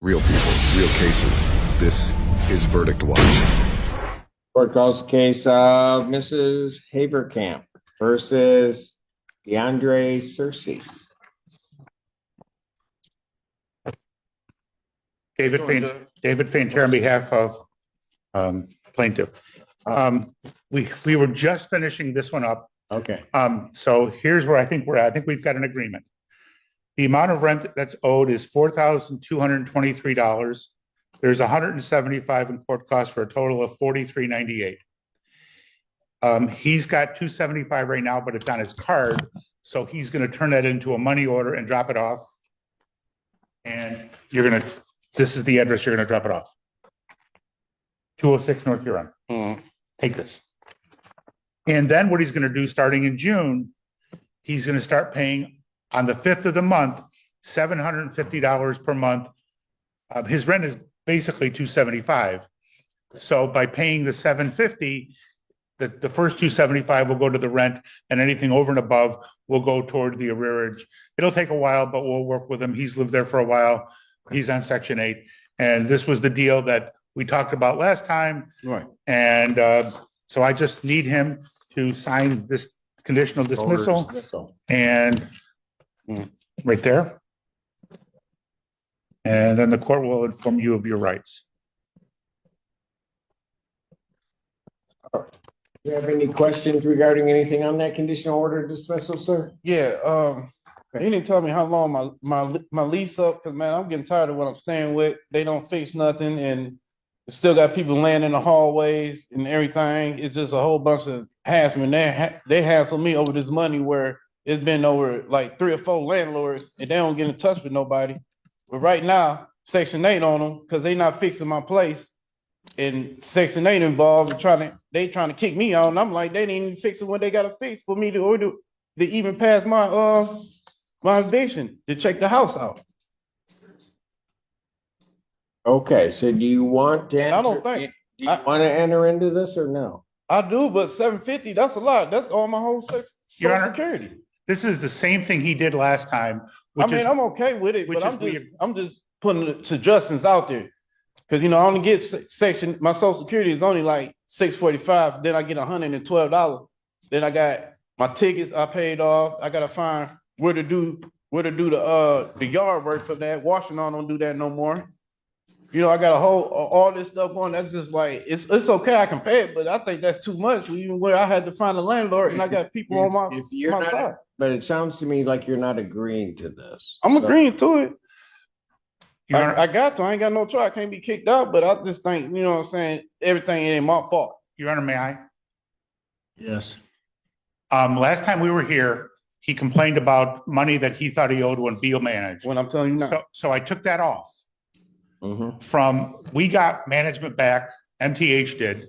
Real people, real cases. This is Verdict Watch. Court calls the case of Mrs. Havercamp versus DeAndre Cersei. David Fainter on behalf of plaintiff. We were just finishing this one up. Okay. So here's where I think we're at. I think we've got an agreement. The amount of rent that's owed is $4,223. There's $175 in court costs for a total of $43.98. He's got $275 right now, but it's on his card. So he's going to turn that into a money order and drop it off. And this is the address you're going to drop it off. 206 North Huron. Take this. And then what he's going to do starting in June, he's going to start paying on the 5th of the month, $750 per month. His rent is basically $275. So by paying the $750, the first $275 will go to the rent, and anything over and above will go toward the arrearage. It'll take a while, but we'll work with him. He's lived there for a while. He's on Section 8. And this was the deal that we talked about last time. Right. And so I just need him to sign this conditional dismissal. And right there. And then the court will inform you of your rights. Do you have any questions regarding anything on that conditional order dismissal, sir? Yeah, he didn't tell me how long my lease up, because man, I'm getting tired of what I'm staying with. They don't fix nothing, and still got people laying in the hallways and everything. It's just a whole bunch of harassment. They hassle me over this money where it's been over like 3 or 4 landlords and they don't get in touch with nobody. But right now, Section 8 on them because they not fixing my place. And Section 8 involved they trying to kick me out. And I'm like, they didn't even fix it when they got to fix for me to even pass my eviction to check the house out. Okay, so do you want to want to enter into this or no? I do, but $750, that's a lot. That's all my whole Social Security. This is the same thing he did last time. I'm okay with it, but I'm just putting suggestions out there. Because, I only get my Social Security is only like $645. Then I get $112. Then I got my tickets I paid off. I got to find where to do the yard work for that. Washington don't do that no more. I got all this stuff on. That's just like, it's okay. I can pay it, but I think that's too much. Even where I had to find a landlord and I got people on my side. But it sounds to me like you're not agreeing to this. I'm agreeing to it. I got to. I ain't got no choice. I can't be kicked out, but I just think, what I'm saying, everything ain't my fault. Your Honor, may I? Yes. Last time we were here, he complained about money that he thought he owed when Beal managed. When I'm telling you now. So I took that off. We got management back, MTH did,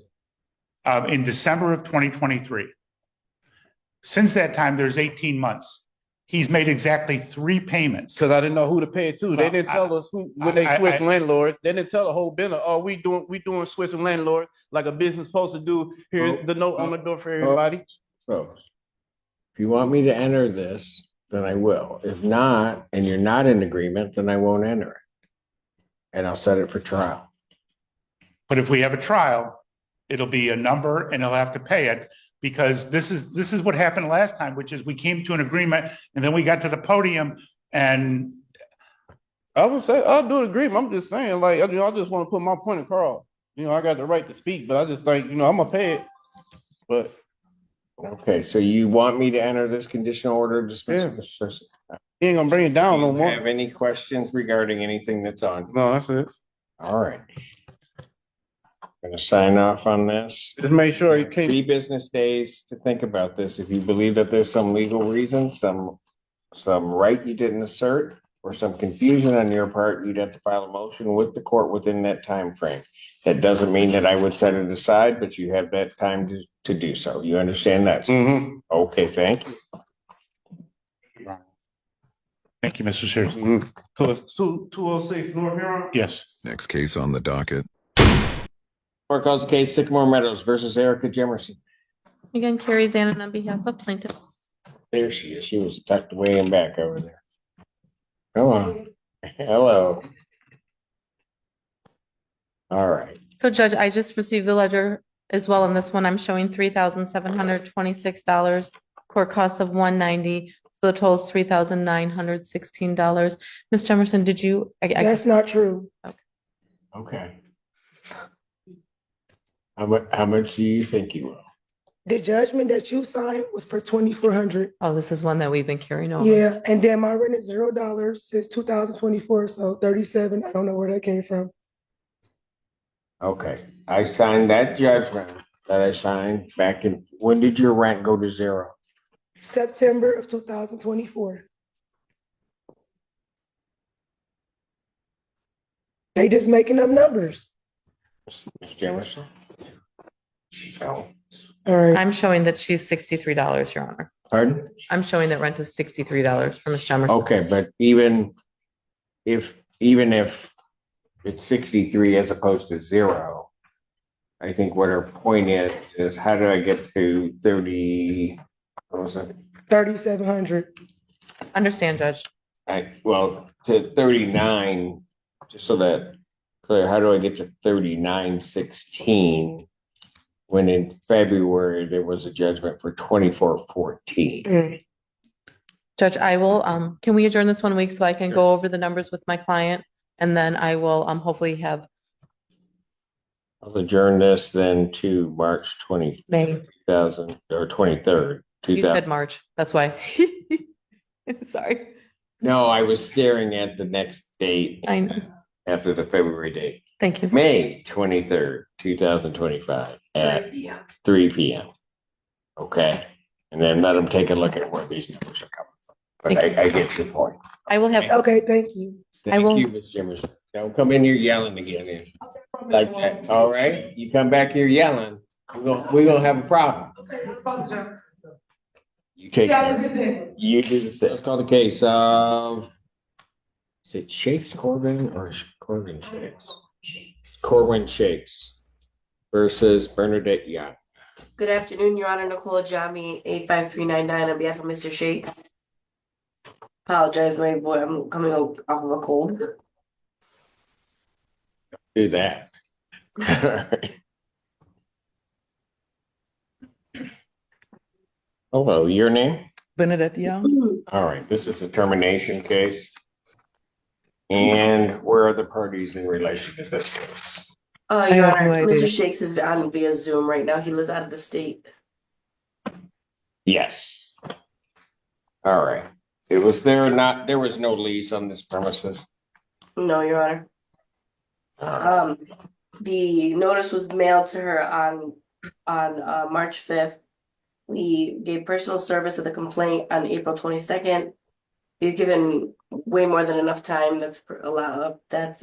in December of 2023. Since that time, there's 18 months. He's made exactly 3 payments. Because I didn't know who to pay it to. They didn't tell us when they switched landlords. They didn't tell the whole business. Oh, we doing switching landlord like a business supposed to do. Here's the note on the door for everybody. So if you want me to enter this, then I will. If not, and you're not in agreement, then I won't enter it. And I'll set it for trial. But if we have a trial, it'll be a number and he'll have to pay it, because this is what happened last time, which is we came to an agreement and then we got to the podium and I would say I'll do an agreement. I'm just saying, like, I just want to put my point across. I got the right to speak, but I just think, I'm gonna pay it. But okay, so you want me to enter this conditional order dismissal? Yeah. He ain't gonna bring it down no more. Have any questions regarding anything that's on? No, that's it. All right. Gonna sign off on this. Just make sure you can't. 3 business days to think about this. If you believe that there's some legal reason, some right you didn't assert, or some confusion on your part, you'd have to file a motion with the court within that time frame. That doesn't mean that I would set it aside, but you have that time to do so. You understand that? Okay, thank you. Thank you, Mr. Cersei. 206 North Huron? Yes. Next case on the docket. Court calls the case Sycamore Meadows versus Erica Jemerson. Again, Carrie Zanon on behalf of plaintiff. There she is. She was tucked away and back over there. Come on. Hello. All right. So Judge, I just received the ledger as well. In this one, I'm showing $3,726, court costs of $190. So the total is $3,916. Ms. Jefferson, did you? That's not true. Okay. How much do you think you will? The judgment that you signed was for 2,400. Oh, this is one that we've been carrying over. Yeah, and then my rent is $0 since 2024, so 37. I don't know where that came from. Okay, I signed that judgment that I signed back in, when did your rent go to zero? September of 2024. They just making up numbers. Ms. Jefferson? No. All right. I'm showing that she's $63, Your Honor. Pardon? I'm showing that rent is $63 for Ms. Jefferson. Okay, but even if it's 63 as opposed to zero, I think what her point is how do I get to 30, what was it? 3,700. Understand, Judge. Well, to 39, just so that clear, how do I get to 3916 when in February there was a judgment for 2414? Judge, I will, can we adjourn this 1 week so I can go over the numbers with my client? And then I will hopefully have I'll adjourn this then to March 20, May. 2000 or 23rd, You 2000. said March. That's why. Sorry. No, I was staring at the next date I know. after the February date. Thank you. May 23rd, 2025 at 3 p.m. Okay. And then let them take a look at where these numbers are coming from. But I get your point. I will have, Okay, thank you. Thank will- you, Ms. Jimmers. Don't come in here yelling again. Like that. All right. You come back here yelling, we're gonna have a problem. You take care. You do the same. Let's call the case of, is it Shakes Corbin or Corbin Shakes? Corbin Shakes versus Bernadette Young. Good afternoon, Your Honor. Nicole Jami, 85399 on behalf of Mr. Shakes. Apologize, my boy. I'm coming off of a cold. Do that. Hello, your name? Bernadette Young. All right, this is a termination case. And where are the parties in relation to this case? Your have Honor, no idea. Mr. Shakes is on via Zoom right now. He lives out of the state. Yes. All right. There was no lease on this premises? No, Your Honor. The notice was mailed to her on March 5th. We gave personal service of the complaint on April 22nd. We've given way more than enough time that's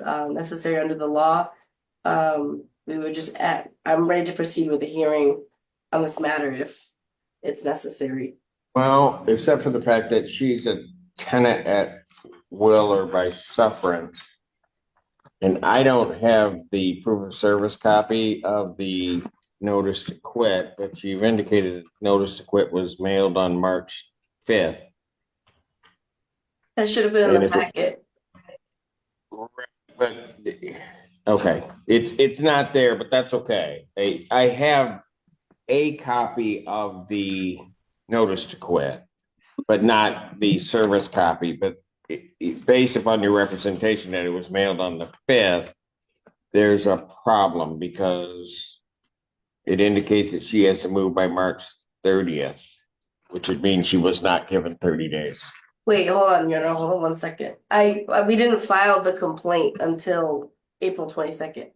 necessary under the law. We would just I'm ready to proceed with the hearing on this matter if it's necessary. Well, except for the fact that she's a tenant at will or by sufferance. And I don't have the proof of service copy of the notice to quit, but you've indicated that notice to quit was mailed on March 5th. That should have been in And the if it- packet. But, okay, it's not there, but that's okay. I have a copy of the notice to quit, but not the service copy. But based upon your representation that it was mailed on the 5th, there's a problem because it indicates that she has to move by March 30th, which would mean she was not given 30 days. Wait, hold on, Your Honor, hold on 1 second. We didn't file the complaint until April 22nd.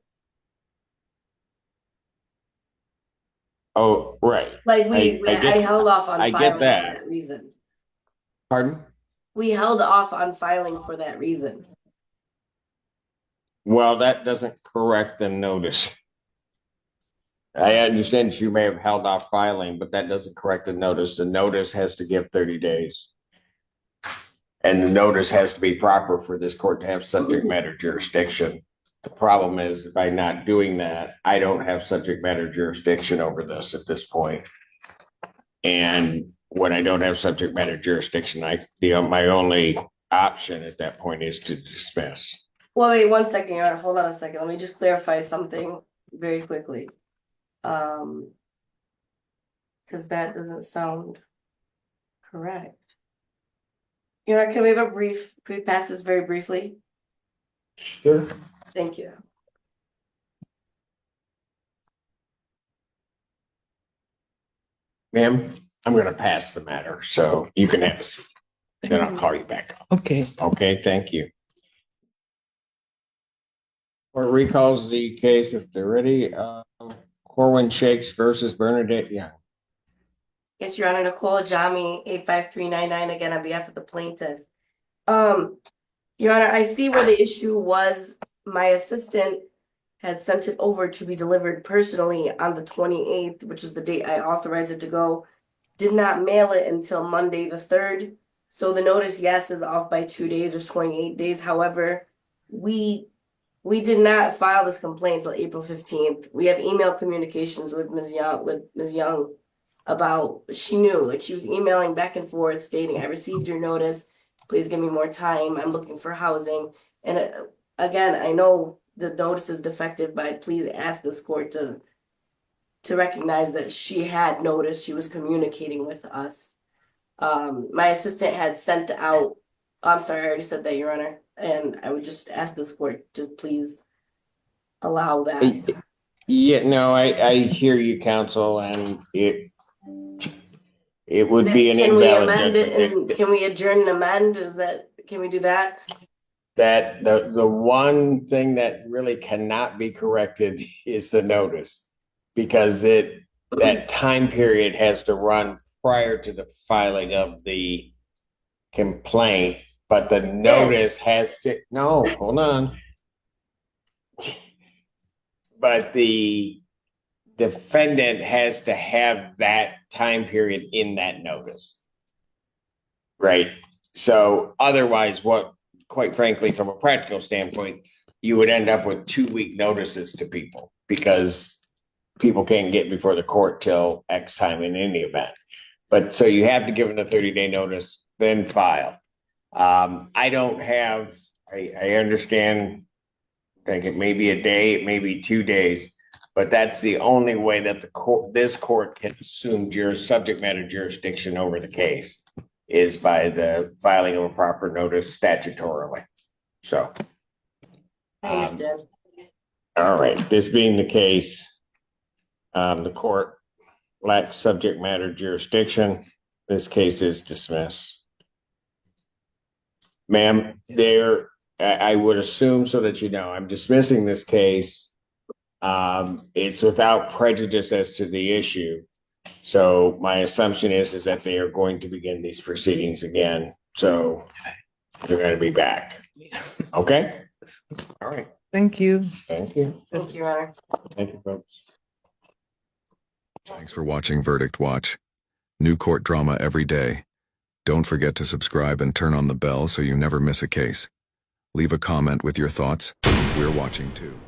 Oh, right. Like I get- held off on I get filing for that. that reason. Pardon? We held off on filing for that reason. Well, that doesn't correct the notice. I understand you may have held off filing, but that doesn't correct the notice. The notice has to give 30 days. And the notice has to be proper for this court to have subject matter jurisdiction. The problem is by not doing that, I don't have subject matter jurisdiction over this at this point. And when I don't have subject matter jurisdiction, my only option at that point is to dismiss. Well, wait, 1 second, Your Honor. Hold on a second. Let me just clarify something very quickly. Because that doesn't sound correct. Your Honor, can we have a brief, can we pass this very briefly? Sure. Thank you. Ma'am, I'm gonna pass the matter, so you can have a seat. Then I'll call you back up. Okay. Okay, thank you. Court recalls the case if they're ready. Corwin Shakes versus Bernadette Young. Yes, Your Honor, Nicole Jami, 85399, again on behalf of the plaintiff. Your Honor, I see where the issue was. My assistant had sent it over to be delivered personally on the 28th, which is the date I authorized it to go. Did not mail it until Monday the 3rd. So the notice, yes, is off by 2 days. There's 28 days. However, we did not file this complaint until April 15th. We have email communications with Ms. Young about, she knew, like she was emailing back and forth stating, I received your notice. Please give me more time. I'm looking for housing. And again, I know the notice is defective, but please ask this court to recognize that she had noticed, she was communicating with us. My assistant had sent out, I'm sorry, I already said that, Your Honor, and I would just ask this court to please allow that. Yeah, no, I hear you, counsel, and it would be an Can we invalid amend it judgment. and can we adjourn and amend? Can we do that? That the one thing that really cannot be corrected is the notice, because that time period has to run prior to the filing of the complaint, but the notice has to, no, hold on. But the defendant has to have that time period in that notice. Right? So otherwise, what, quite frankly, from a practical standpoint, you would end up with 2-week notices to people because people can't get before the court till X time in any event. But so you have to give them a 30-day notice, then file. I don't have, I understand, I think it may be a day, it may be 2 days, but that's the only way that this court can assume subject matter jurisdiction over the case is by the filing of a proper notice statutorily. So. I understand. All right, this being the case, the court lacks subject matter jurisdiction. This case is dismissed. Ma'am, I would assume, so that you know, I'm dismissing this case. It's without prejudice as to the issue. So my assumption is that they are going to begin these proceedings again. So they're going to be back. Okay? All right. Thank you. Thank you. Thank you, Your Honor. Thank you, folks. Thanks for watching Verdict Watch. New court drama every day. Don't forget to subscribe and turn on the bell so you never miss a case. Leave a comment with your thoughts. We're watching too.